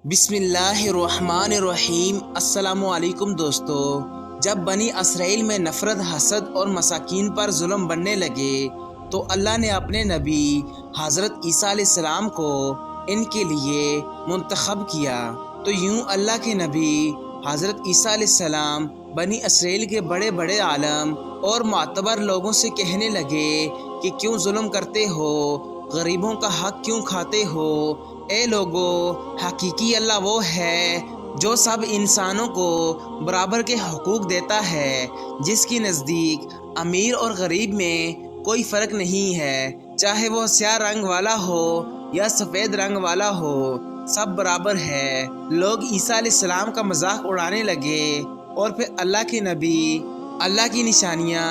بسم اللہ الرحمن الرحیم۔ السلام علیکم دوستو۔ جب بنی اسرائیل میں نفرت، حسد اور مساکین پر ظلم بڑھنے لگے تو اللہ نے اپنے نبی حضرت عیسیٰ علیہ السلام کو ان کے لیے منتخب کیا۔ تو یوں اللہ کے نبی حضرت عیسیٰ علیہ السلام بنی اسرائیل کے بڑے بڑے عالم اور معتبر لوگوں سے کہنے لگے کہ کیوں ظلم کرتے ہو، غریبوں کا حق کیوں کھاتے ہو؟ اے لوگو، حقیقی اللہ وہ ہے جو سب انسانوں کو برابر کے حقوق دیتا ہے، جس کے نزدیک امیر اور غریب میں کوئی فرق نہیں ہے، چاہے وہ سیاہ رنگ والا ہو یا سفید رنگ والا ہو، سب برابر ہے۔ لوگ عیسیٰ علیہ السلام کا مذاق اڑانے لگے اور پھر اللہ کے نبی اللہ کی نشانیاں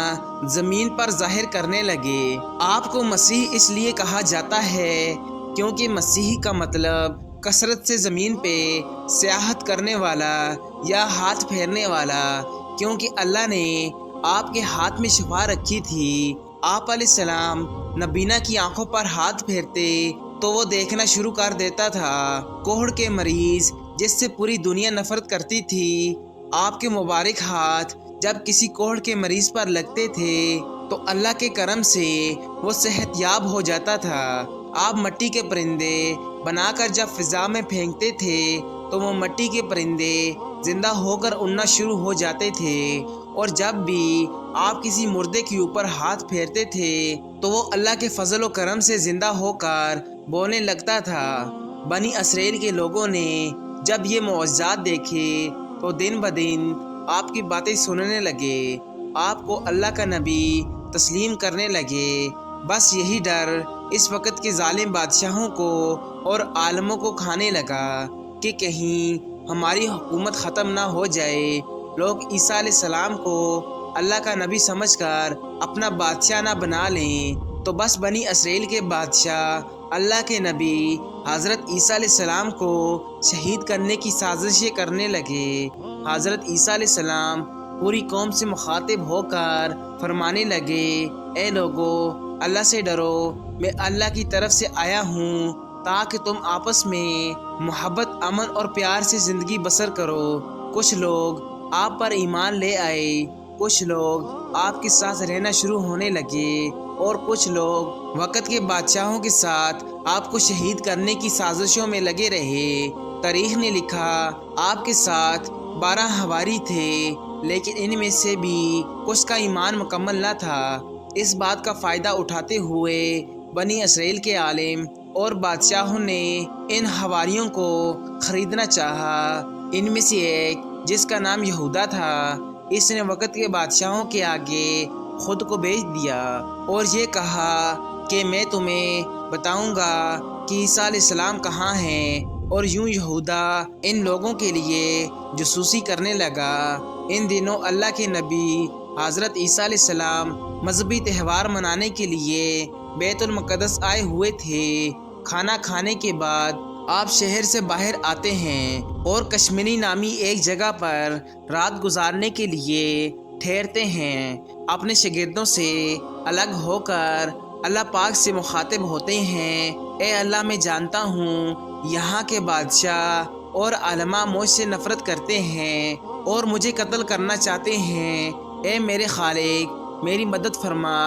زمین پر ظاہر کرنے لگے۔ آپ کو مسیح اس لیے کہا جاتا ہے کیونکہ مسیح کا مطلب کثرت سے زمین پہ سیاحت کرنے والا یا ہاتھ پھیرنے والا، کیونکہ اللہ نے آپ کے ہاتھ میں شفا رکھی تھی۔ آپ علیہ السلام نبینا کی آنکھوں پر ہاتھ پھیرتے تو وہ دیکھنا شروع کر دیتا تھا۔ کوڑ کے مریض جس سے پوری دنیا نفرت کرتی تھی، آپ کے مبارک ہاتھ جب کسی کوڑ کے مریض پر لگتے تھے تو اللہ کے کرم سے وہ صحت یاب ہو جاتا تھا۔ آپ مٹی کے پرندے بنا کر جب فضا میں پھینکتے تھے تو وہ مٹی کے پرندے زندہ ہو کر اڑنا شروع ہو جاتے تھے، اور جب بھی آپ کسی مردے کے اوپر ہاتھ پھیرتے تھے تو وہ اللہ کے فضل و کرم سے زندہ ہو کر بولنے لگتا تھا۔ بنی اسرائیل کے لوگوں نے جب یہ معجزات دیکھے تو دن بدن آپ کی باتیں سننے لگے، آپ کو اللہ کا نبی تسلیم کرنے لگے۔ بس یہی ڈر اس وقت کے ظالم بادشاہوں کو اور عالموں کو کھانے لگا کہ کہیں ہماری حکومت ختم نہ ہو جائے۔ لوگ عیسیٰ علیہ السلام کو اللہ کا نبی سمجھ کر اپنا بادشاہ نہ بنا لیں، تو بس بنی اسرائیل کے بادشاہ اللہ کے نبی حضرت عیسیٰ علیہ السلام کو شہید کرنے کی سازشیں کرنے لگے۔ حضرت عیسیٰ علیہ السلام پوری قوم سے مخاطب ہو کر فرمانے لگے، اے لوگو، اللہ سے ڈرو، میں اللہ کی طرف سے آیا ہوں تاکہ تم آپس میں محبت، امن اور پیار سے زندگی بسر کرو۔ کچھ لوگ آپ پر ایمان لے آئے، کچھ لوگ آپ کے ساتھ رہنا شروع ہونے لگے، اور کچھ لوگ وقت کے بادشاہوں کے ساتھ آپ کو شہید کرنے کی سازشوں میں لگے رہے۔ تاریخ نے لکھا آپ کے ساتھ 12 حواری تھے، لیکن ان میں سے بھی کچھ کا ایمان مکمل نہ تھا۔ اس بات کا فائدہ اٹھاتے ہوئے بنی اسرائیل کے عالم اور بادشاہوں نے ان حواریوں کو خریدنا چاہا۔ ان میں سے ایک جس کا نام یہودا تھا، اس نے وقت کے بادشاہوں کے آگے خود کو بیچ دیا اور یہ کہا کہ میں تمہیں بتاؤں گا کہ عیسیٰ علیہ السلام کہاں ہیں، اور یوں یہودا ان لوگوں کے لیے جاسوسی کرنے لگا۔ ان دنوں اللہ کے نبی حضرت عیسیٰ علیہ السلام مذہبی تہوار منانے کے لیے بیت المقدس آئے ہوئے تھے۔ کھانا کھانے کے بعد آپ شہر سے باہر آتے ہیں اور کشمیری نامی ایک جگہ پر رات گزارنے کے لیے ٹھہرتے ہیں۔ اپنے شاگردوں سے الگ ہو کر اللہ پاک سے مخاطب ہوتے ہیں، اے اللہ، میں جانتا ہوں یہاں کے بادشاہ اور علماء مجھ سے نفرت کرتے ہیں اور مجھے قتل کرنا چاہتے ہیں۔ اے میرے خالق، میری مدد فرما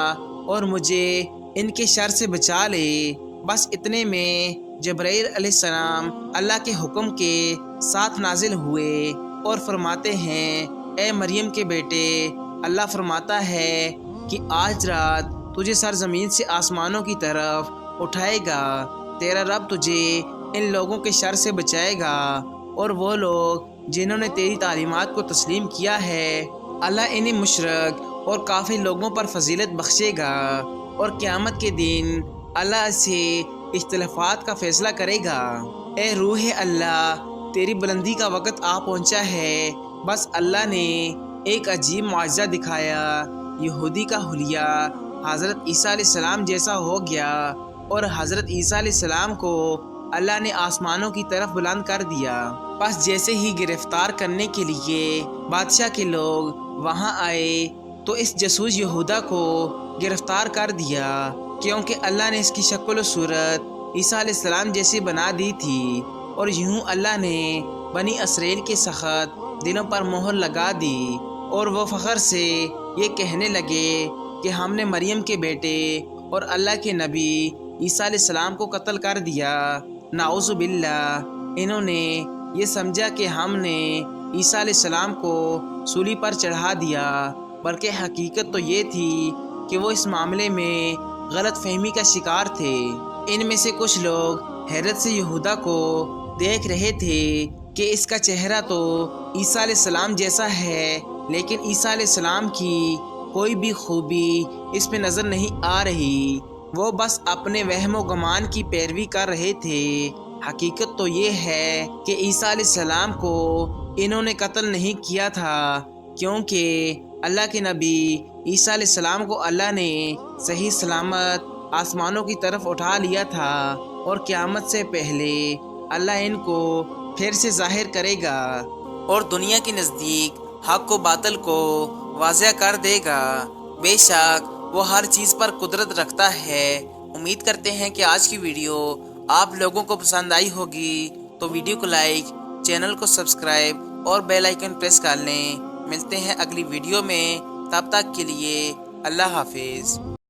اور مجھے ان کے شر سے بچا لے۔ بس اتنے میں جبرائیل علیہ السلام اللہ کے حکم کے ساتھ نازل ہوئے اور فرماتے ہیں، اے مریم کے بیٹے، اللہ فرماتا ہے کہ آج رات تجھے سرزمین سے آسمانوں کی طرف اٹھائے گا، تیرا رب تجھے ان لوگوں کے شر سے بچائے گا، اور وہ لوگ جنہوں نے تیری تعلیمات کو تسلیم کیا ہے، اللہ انہیں مشرک اور کافر لوگوں پر فضیلت بخشے گا، اور قیامت کے دن اللہ سے اختلافات کا فیصلہ کرے گا۔ اے روح اللہ، تیری بلندی کا وقت آ پہنچا ہے۔ بس اللہ نے ایک عجیب معجزہ دکھایا، یہودی کا حلیہ حضرت عیسیٰ علیہ السلام جیسا ہو گیا، اور حضرت عیسیٰ علیہ السلام کو اللہ نے آسمانوں کی طرف بلند کر دیا۔ بس جیسے ہی گرفتار کرنے کے لیے بادشاہ کے لوگ وہاں آئے تو اس جاسوس یہودا کو گرفتار کر دیا، کیونکہ اللہ نے اس کی شکل و صورت عیسیٰ علیہ السلام جیسی بنا دی تھی۔ اور یوں اللہ نے بنی اسرائیل کے سخت دلوں پر مہر لگا دی اور وہ فخر سے یہ کہنے لگے کہ ہم نے مریم کے بیٹے اور اللہ کے نبی عیسیٰ علیہ السلام کو قتل کر دیا۔ نعوذ باللہ، انہوں نے یہ سمجھا کہ ہم نے عیسیٰ علیہ السلام کو سولی پر چڑھا دیا، بلکہ حقیقت تو یہ تھی کہ وہ اس معاملے میں غلط فہمی کا شکار تھے۔ ان میں سے کچھ لوگ حیرت سے یہودا کو دیکھ رہے تھے کہ اس کا چہرہ تو عیسیٰ علیہ السلام جیسا ہے، لیکن عیسیٰ علیہ السلام کی کوئی بھی خوبی اس میں نظر نہیں آ رہی۔ وہ بس اپنے وہم و گمان کی پیروی کر رہے تھے۔ حقیقت تو یہ ہے کہ عیسیٰ علیہ السلام کو انہوں نے قتل نہیں کیا تھا، کیونکہ اللہ کے نبی عیسیٰ علیہ السلام کو اللہ نے صحیح سلامت آسمانوں کی طرف اٹھا لیا تھا، اور قیامت سے پہلے اللہ ان کو پھر سے ظاہر کرے گا اور دنیا کے نزدیک حق و باطل کو واضح کر دے گا۔ بے شک وہ ہر چیز پر قدرت رکھتا ہے۔ امید کرتے ہیں کہ آج کی ویڈیو آپ لوگوں کو پسند آئی ہوگی، تو ویڈیو کو لائک، چینل کو سبسکرائب اور بیل آئیکن پریس کر لیں۔ ملتے ہیں اگلی ویڈیو میں، تب تک کے لیے اللہ حافظ۔